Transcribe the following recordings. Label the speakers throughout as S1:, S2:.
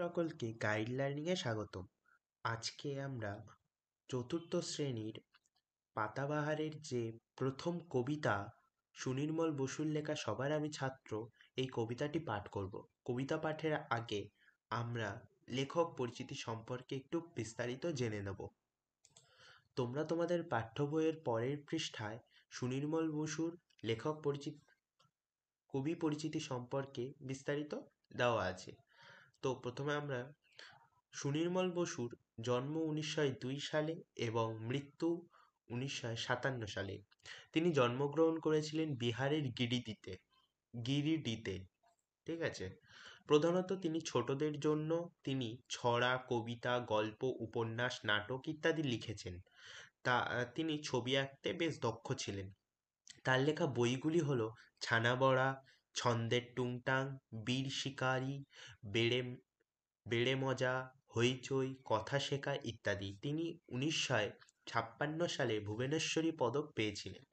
S1: সকলকে গাইড লার্নিংয়ে স্বাগতম। আজকে আমরা চতুর্থ শ্রেণীর পাতাবাহারের যে প্রথম কবিতা সুনির্মল বসুর লেখা সবার আমি ছাত্র, এই কবিতাটি পাঠ করব। কবিতা পাঠের আগে আমরা লেখক পরিচিতি সম্পর্কে একটু বিস্তারিত জেনে নেব। তোমরা তোমাদের পাঠ্য বইয়ের পরের পৃষ্ঠায় সুনির্মল বসুর লেখক পরিচিতি কবি পরিচিতি সম্পর্কে বিস্তারিত দেওয়া আছে। তো প্রথমে আমরা সুনির্মল বসুর জন্ম 1902 সালে এবং মৃত্যু 1957 সালে। তিনি জন্মগ্রহণ করেছিলেন বিহারের গিরিডিতে। ঠিক আছে। প্রধানত তিনি ছোটদের জন্য তিনি ছড়া, কবিতা, গল্প, উপন্যাস, নাটক ইত্যাদি লিখেছেন। তিনি ছবি আঁকতে বেশ দক্ষ ছিলেন। তার লেখা বইগুলি হলো ছানাবড়া, ছন্দের টুংটাং, বীর শিকারী, বেড়ে বেড়ে মজা, হইচই, কথা শেখা ইত্যাদি। তিনি 1956 সালে ভুবনেশ্বরী পদক পেয়েছিলেন।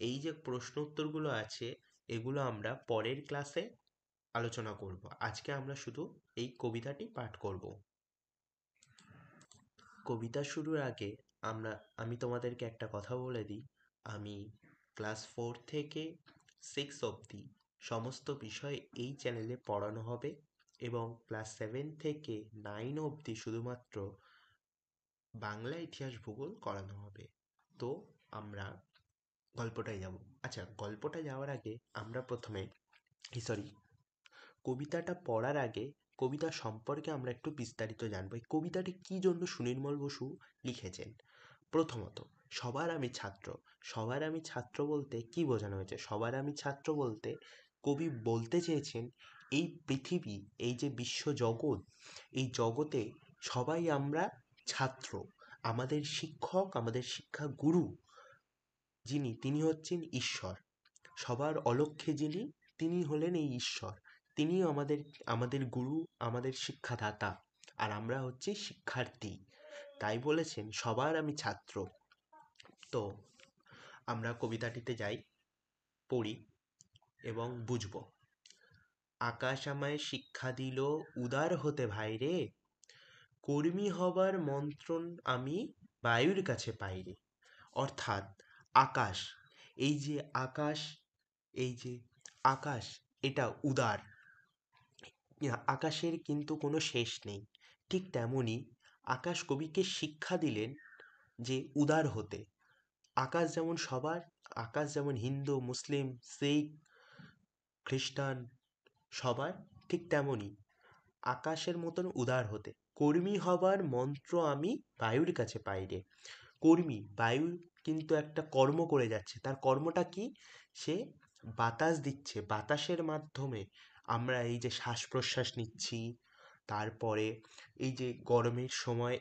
S1: এই যে প্রশ্ন উত্তরগুলো আছে, এগুলো আমরা পরের ক্লাসে আলোচনা করব। আজকে আমরা শুধু এই কবিতাটি পাঠ করব। কবিতা শুরুর আগে আমি তোমাদেরকে একটা কথা বলে দিই। আমি ক্লাস 4 থেকে 6 অবধি সমস্ত বিষয় এই চ্যানেলে পড়ানো হবে এবং ক্লাস 7 থেকে 9 অবধি শুধুমাত্র বাংলা, ইতিহাস, ভূগোল করানো হবে। তো আমরা গল্পটায় যাব। আচ্ছা, গল্পটা যাওয়ার আগে আমরা প্রথমে কবিতাটা পড়ার আগে কবিতা সম্পর্কে আমরা একটু বিস্তারিত জানবো। এই কবিতাটি কী জন্য সুনির্মল বসু লিখেছেন। প্রথমত, সবার আমি ছাত্র। সবার আমি ছাত্র বলতে কি বোঝানো হয়েছে? সবার আমি ছাত্র বলতে কবি বলতে চেয়েছেন এই পৃথিবী, এই যে বিশ্বজগৎ, এই জগতে সবাই আমরা ছাত্র। আমাদের শিক্ষক, আমাদের শিক্ষা গুরু তিনি হচ্ছেন ঈশ্বর। সবার অলক্ষ্যে তিনি হলেন এই ঈশ্বর। তিনি আমাদের গুরু, আমাদের শিক্ষাদাতা, আর আমরা হচ্ছি শিক্ষার্থী। তাই বলেছেন সবার আমি ছাত্র। তো আমরা কবিতাটিতে যাই, পড়ি এবং বুঝব। আকাশ আমায় শিক্ষা দিল উদার হতে ভাইরে, কর্মী হবার মন্ত্রণ আমি বায়ুর কাছে পাই রে। অর্থাৎ আকাশ, এই যে আকাশ, এই যে আকাশ, এটা উদার। আকাশের কিন্তু কোনো শেষ নেই। ঠিক তেমনই আকাশ কবিকে শিক্ষা দিলেন যে উদার হতে। আকাশ যেমন সবার, আকাশ যেমন হিন্দু, মুসলিম, শিখ, খ্রিস্টান সবার, ঠিক তেমনই আকাশের মতন উদার হতে। কর্মী হবার মন্ত্র আমি বায়ুর কাছে পাই রে। কর্মী, বায়ু কিন্তু একটা কর্ম করে যাচ্ছে। তার কর্মটা কি? সে বাতাস দিচ্ছে। বাতাসের মাধ্যমে আমরা এই যে শ্বাস প্রশ্বাস নিচ্ছি, তারপরে এই যে গরমের সময়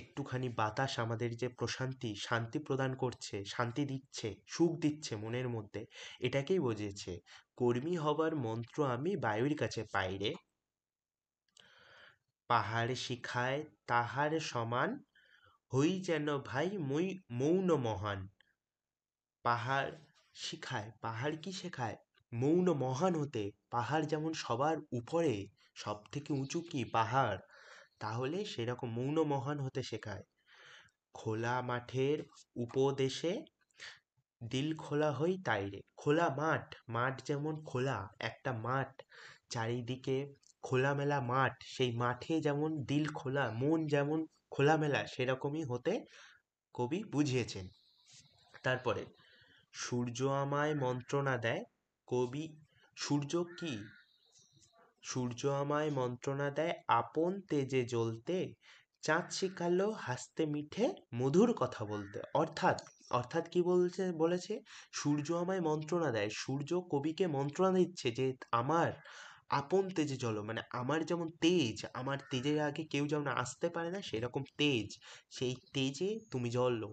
S1: একটুখানি বাতাস আমাদের যে শান্তি প্রদান করছে, শান্তি দিচ্ছে, সুখ দিচ্ছে মনের মধ্যে, এটাকেই বোঝাচ্ছে কর্মী হবার মন্ত্র আমি বায়ুর কাছে পাই রে। পাহাড় শিখায় তাহার সমান, হই যেন ভাই মৌন মহান। পাহাড় শিখায়, পাহাড় কি শেখায়? মৌন মহান হতে। পাহাড় যেমন সবার উপরে, সব থেকে উঁচু কি? পাহাড়। তাহলে সেরকম মৌন মহান হতে শেখায়। খোলা মাঠের উপদেশে দিল খোলা হই তাই রে। খোলা মাঠ, মাঠ যেমন খোলা, একটা মাঠ, চারিদিকে খোলামেলা মাঠ, সেই মাঠে যেমন দিল খোলা, মন যেমন খোলামেলা, সেরকমই হতে কবি বুঝিয়েছেন। তারপরে সূর্য আমায় মন্ত্রণা দেয়। কবি, সূর্য কি? সূর্য আমায় মন্ত্রণা দেয় আপন তেজে জ্বলতে, চাঁদ শিখালো হাসতে মিঠে মধুর কথা বলতে। অর্থাৎ কি বলেছে? সূর্য আমায় মন্ত্রণা দেয়। সূর্য কবিকে মন্ত্রণা দিচ্ছে যে আমার আপন তেজে জ্বলো, মানে আমার যেমন তেজ, আমার তেজের আগে কেউ যেমন আসতে পারে না, সেরকম তেজ, সেই তেজে তুমি জ্বলো।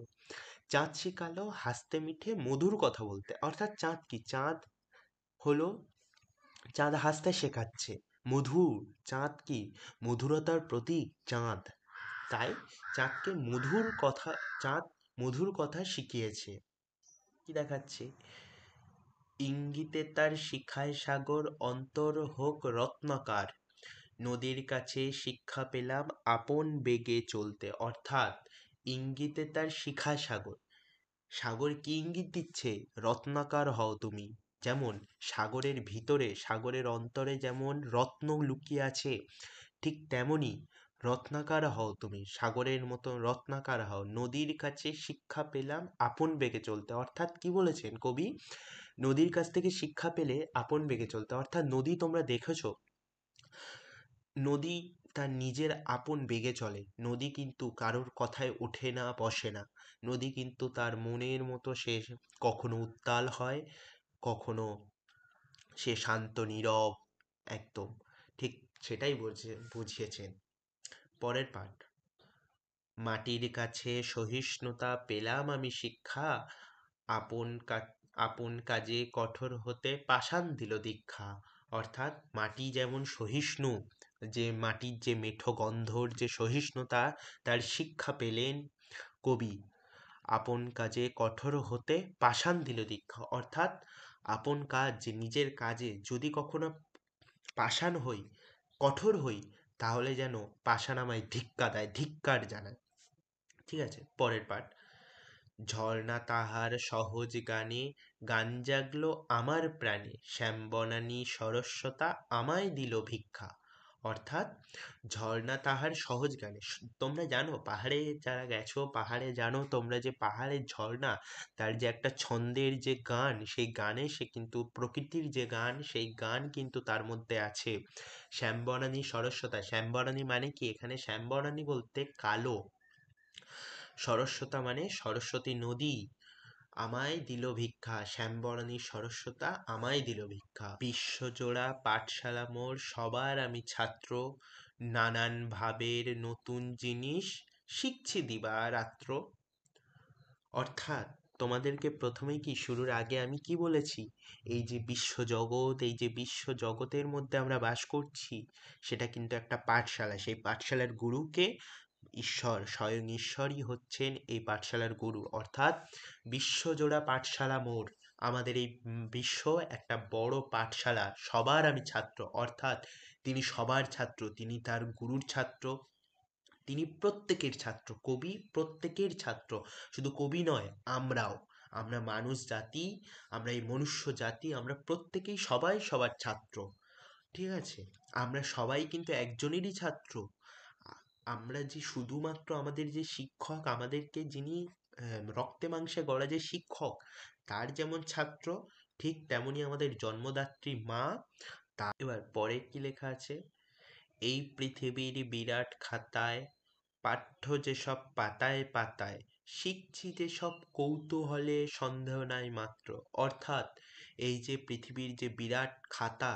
S1: চাঁদ শিখালো হাসতে মিঠে মধুর কথা বলতে। অর্থাৎ চাঁদ কি? হলো চাঁদ হাসতে শেখাচ্ছে। মধুর, চাঁদ কি? মধুরতার প্রতীক চাঁদ। তাই চাঁদ মধুর কথা শিখিয়েছে। কি দেখাচ্ছে? ইঙ্গিতে তার শিখায় সাগর, অন্তর হোক রত্নাকার। নদীর কাছে শিক্ষা পেলাম আপন বেগে চলতে, অর্থাৎ ইঙ্গিতে তার শিখা সাগর। সাগর কি ইঙ্গিত দিচ্ছে? রত্নাকার হও তুমি। যেমন সাগরের ভিতরে, সাগরের অন্তরে যেমন রত্ন লুকিয়ে আছে, ঠিক তেমনি রত্নাকার হও তুমি, সাগরের মতো রত্নাকার হও। নদীর কাছে শিক্ষা পেলাম আপন বেগে চলতে, অর্থাৎ কি বলেছেন কবি? নদীর কাছ থেকে শিক্ষা পেলে আপন বেগে চলতে, অর্থাৎ নদী তোমরা দেখেছো, নদী তার নিজের আপন বেগে চলে। নদী কিন্তু কারোর কথায় ওঠে না, বসে না। নদী কিন্তু তার মনের মতো সে কখনো উত্তাল হয়, কখনো সে শান্ত নীরব, একদম ঠিক সেটাই বুঝিয়েছেন। পরের পাঠ। মাটির কাছে সহিষ্ণুতা পেলাম আমি শিক্ষা, আপন আপন কাজে কঠোর হতে পাষাণ দিল দীক্ষা। অর্থাৎ মাটি যেমন সহিষ্ণু, যে মাটির যে মেঠো গন্ধর যে সহিষ্ণুতা, তার শিক্ষা পেলেন কবি। আপন কাজে কঠোর হতে পাষাণ দিল দীক্ষা, অর্থাৎ আপন কাজ, যে নিজের কাজে যদি কখনো পাষাণ হই, কঠোর হই, তাহলে যেন পাষাণ আমায় ধিক্কা দেয়, ধিক্কার জানায়। ঠিক আছে, পরের পাঠ। ঝর্ণা তাহার সহজ গানে, গান জাগলো আমার প্রাণে, শ্যাম বনানী সরস্বতা আমায় দিল ভিক্ষা। অর্থাৎ ঝর্ণা তাহার সহজ গানে, তোমরা জানো পাহাড়ে যারা গেছো, পাহাড়ে জানো তোমরা যে পাহাড়ের ঝর্ণা, তার যে একটা ছন্দের যে গান, সেই গানে সে কিন্তু প্রকৃতির যে গান, সেই গান কিন্তু তার মধ্যে আছে। শ্যামবনানী সরস্বতা, শ্যামবনানী মানে কি? এখানে শ্যামবনানী বলতে কালো, সরস্বতা মানে সরস্বতী নদী। আমায় দিল ভিক্ষা, শ্যামবরণী সরস্বতা আমায় দিল ভিক্ষা। বিশ্বজোড়া পাঠশালা মোর, সবার আমি ছাত্র, নানান ভাবের নতুন জিনিস শিখছি দিবারাত্র। অর্থাৎ তোমাদেরকে প্রথমেই কি, শুরুর আগে আমি কি বলেছি? এই যে বিশ্বজগৎ, এই যে বিশ্বজগতের মধ্যে আমরা বাস করছি, সেটা কিন্তু একটা পাঠশালা। সেই পাঠশালার গুরুকে? ঈশ্বর, স্বয়ং ঈশ্বরই হচ্ছেন এই পাঠশালার গুরু। অর্থাৎ বিশ্বজোড়া পাঠশালা মোর, আমাদের এই বিশ্ব একটা বড় পাঠশালা, সবার আমি ছাত্র। অর্থাৎ তিনি সবার ছাত্র, তিনি তার গুরুর ছাত্র, তিনি প্রত্যেকের ছাত্র। কবি প্রত্যেকের ছাত্র, শুধু কবি নয়, আমরাও, আমরা মানুষ জাতি, আমরা এই মনুষ্য জাতি, আমরা প্রত্যেকেই সবাই সবার ছাত্র। ঠিক আছে, আমরা সবাই কিন্তু একজনেরই ছাত্র। আমরা যে শুধুমাত্র আমাদের যে শিক্ষক, আমাদেরকে যিনি রক্তে মাংসে গড়া যে শিক্ষক, তার যেমন ছাত্র, ঠিক তেমনি আমাদের জন্মদাত্রী মা। এবার পরে কি লেখা আছে? এই পৃথিবীর বিরাট খাতায়, পাঠ্য যেসব পাতায় পাতায়, শিখছি যেসব কৌতূহলে, সন্দেহ নাই মাত্র। অর্থাৎ এই যে পৃথিবীর যে বিরাট খাতা,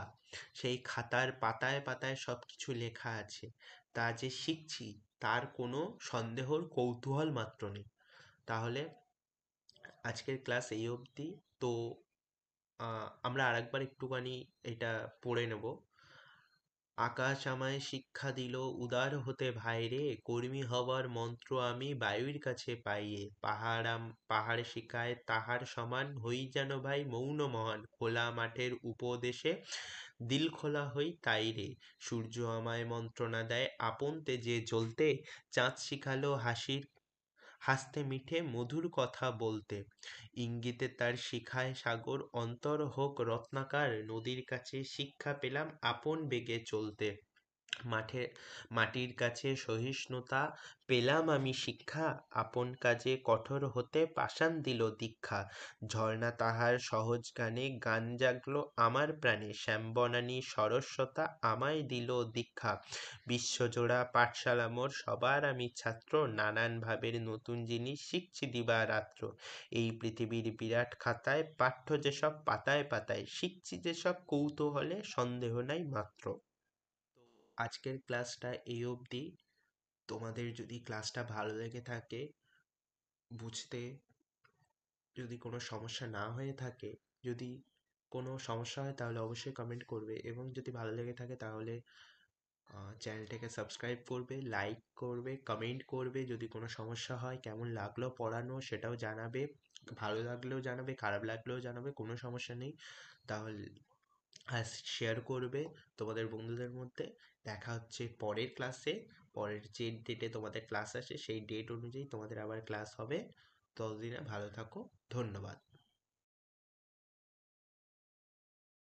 S1: সেই খাতার পাতায় পাতায় সব কিছু লেখা আছে, তা যে শিখছি, তার কোনো সন্দেহর কৌতূহল মাত্র নেই। তাহলে আজকের ক্লাস এই অবধি। তো আমরা আরেকবার একটুখানি এটা পড়ে নেব। আকাশ আমায় শিক্ষা দিল উদার হতে ভাইরে, কর্মী হবার মন্ত্র আমি বায়ুর কাছে পাইয়ে, পাহাড় শিখায় তাহার সমান, হই যেন ভাই মৌন মহান, খোলা মাঠের উপদেশে দিল খোলা হই তাই রে। সূর্য আমায় মন্ত্রণা দেয় আপন তেজে জ্বলতে, চাঁদ শিখালো হাসতে মিঠে মধুর কথা বলতে, ইঙ্গিতে তার শিখায় সাগর, অন্তর হোক রত্নাকার, নদীর কাছে শিক্ষা পেলাম আপন বেগে চলতে। মাঠে মাটির কাছে সহিষ্ণুতা পেলাম আমি শিক্ষা, আপন কাজে কঠোর হতে পাষাণ দিল দীক্ষা। ঝর্ণা তাহার সহজ গানে, গান জাগলো আমার প্রাণে, শ্যামবনানী সরস্বতা আমায় দিল দীক্ষা। বিশ্বজোড়া পাঠশালা মোর, সবার আমি ছাত্র, নানান ভাবের নতুন জিনিস শিখছি দিবারাত্র। এই পৃথিবীর বিরাট খাতায়, পাঠ্য যেসব পাতায় পাতায়, শিখছি যেসব কৌতূহলে, সন্দেহ নাই মাত্র। তো আজকের ক্লাসটা এই অবধি। তোমাদের যদি ক্লাসটা ভালো লেগে থাকে, বুঝতে যদি কোনো সমস্যা না হয়ে থাকে, যদি কোনো সমস্যা হয় তাহলে অবশ্যই কমেন্ট করবে, এবং যদি ভালো লেগে থাকে তাহলে চ্যানেলটাকে সাবস্ক্রাইব করবে, লাইক করবে, কমেন্ট করবে। যদি কোনো সমস্যা হয়, কেমন লাগলো পড়ানো সেটাও জানাবে, ভালো লাগলেও জানাবে, খারাপ লাগলেও জানাবে, কোনো সমস্যা নেই। তাহলে আর শেয়ার করবে তোমাদের বন্ধুদের মধ্যে। দেখা হচ্ছে পরের ক্লাসে। পরের যে ডেটে তোমাদের ক্লাস আসে সেই ডেট অনুযায়ী তোমাদের আবার ক্লাস হবে। ততদিনে ভালো থাকো। ধন্যবাদ।